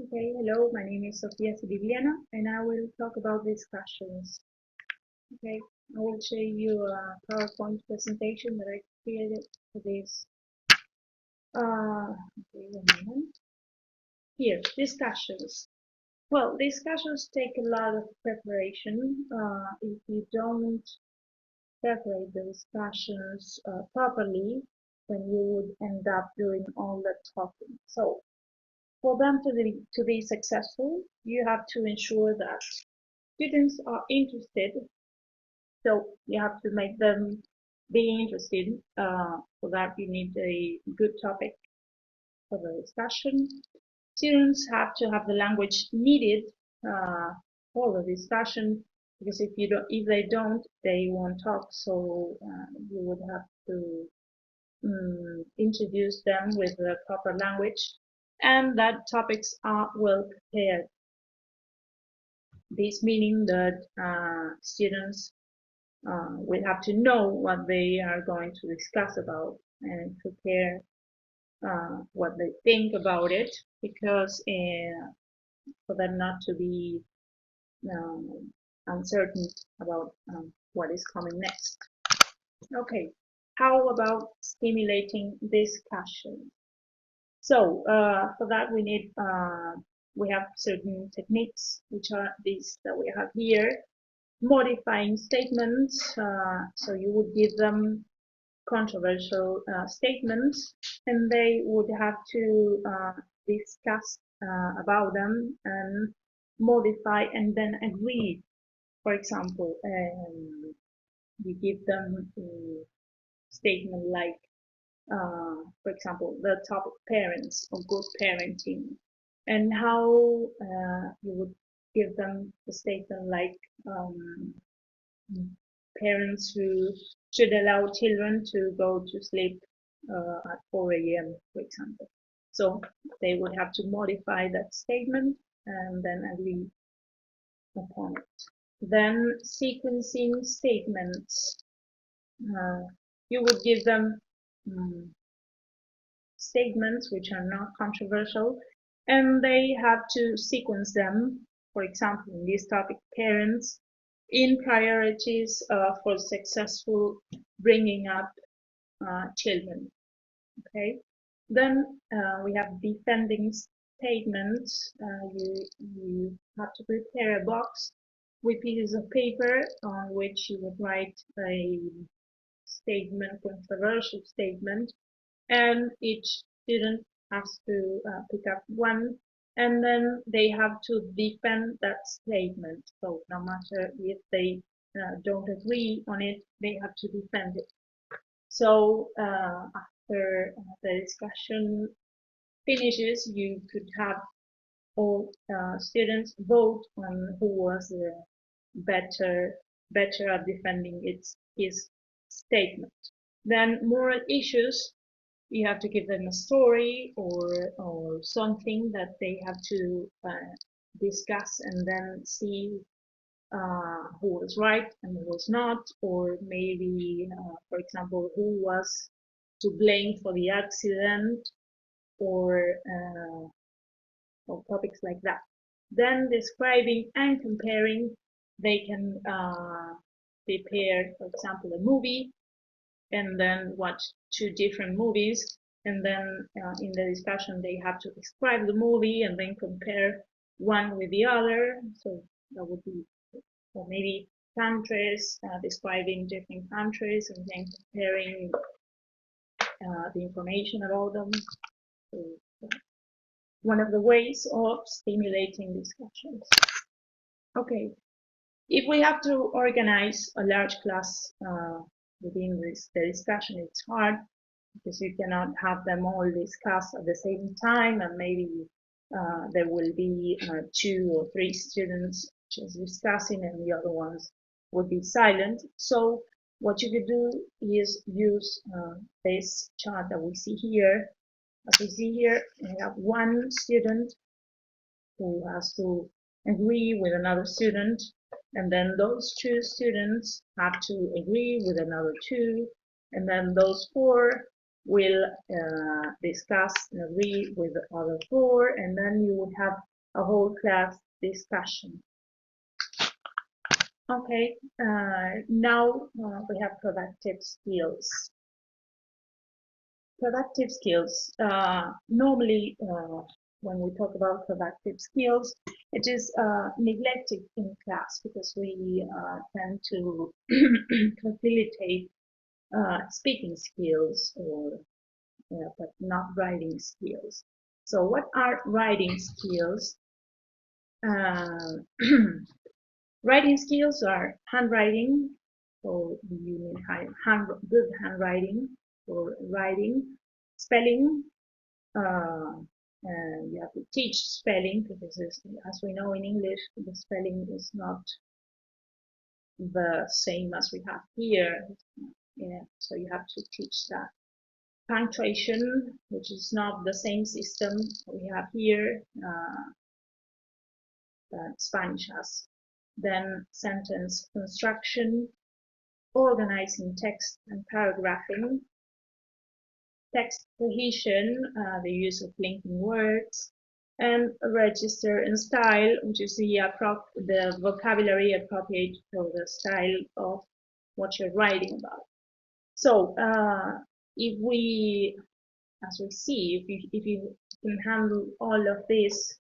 Okay, hello, my name is Sofia and I will talk about discussions. Okay, I will show you a PowerPoint presentation that I created for this. Okay, one moment. Here, discussions. Well, discussions take a lot of preparation. If you don't prepare the discussions properly, then you would end up doing all the talking. So, for them to be successful, you have to ensure that students are interested, so you have to make them be interested. For that, you need a good topic for the discussion. Students have to have the language needed uh, for the discussion, because if they don't, they won't talk. So you would have to introduce them with the proper language, and that topics are well prepared. This meaning that students we have to know what they are going to discuss about and prepare what they think about it, because for them not to be uncertain about what is coming next. Okay, how about stimulating discussion? So for that we have certain techniques, which are these that we have here. Modifying statements, so you would give them controversial statements, and they would have to discuss about them and modify and then agree. For example, you give them a statement like, for example, the topic parents or good parenting, and how you would give them a statement like, parents who should allow children to go to sleep at 4 a.m., for example. So they would have to modify that statement and then agree upon it. Then sequencing statements. You would give them statements which are not controversial, and they have to sequence them. For example, in this topic, parents in priorities for successful bringing up children. Okay. Then we have defending statements. You have to prepare a box with pieces of paper on which you would write a statement, controversial statement, and each student has to pick up one, and then they have to defend that statement. So no matter if they don't agree on it, they have to defend it. So after the discussion finishes, you could have all students vote on who was better better at defending his statement. Then moral issues, you have to give them a story or something that they have to discuss and then see who was right and who was not, or maybe, for example, who was to blame for the accident, or or topics like that. Then describing and comparing, they can prepare, for example, a movie and then watch two different movies, and then in the discussion they have to describe the movie and then compare one with the other. So that would be, or maybe countries, describing different countries and then comparing the information about them. So one of the ways of stimulating discussions. Okay, if we have to organize a large class within the discussion, it's hard because you cannot have them all discuss at the same time, and maybe there will be 2 or 3 students just discussing and the other ones would be silent. So what you could do is use this chart that we see here. As we see here, we have one student who has to agree with another student, and then those 2 students have to agree with another 2, and then those 4 will discuss and agree with the other 4, and then you would have a whole class discussion. Okay, now we have productive skills. Productive skills. Normally, when we talk about productive skills, it is neglected in class because we tend to facilitate speaking skills or but not writing skills. So, what are writing skills? Uh, Writing skills are handwriting, so you need good handwriting for writing, spelling, and you have to teach spelling because, as we know in English, the spelling is not the same as we have here. Yeah, so you have to teach that. Punctuation, which is not the same system we have here that Spanish has. Then sentence construction, organizing text and paragraphing, text cohesion, the use of linking words, and register and style, which is the vocabulary appropriate for the style of what you're writing about. So if we, as we see, if you can handle all of these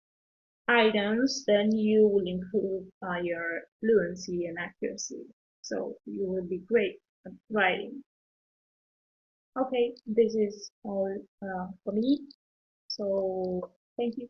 items, then you will improve your fluency and accuracy. So you will be great at writing. Okay, this is all for me. So thank you.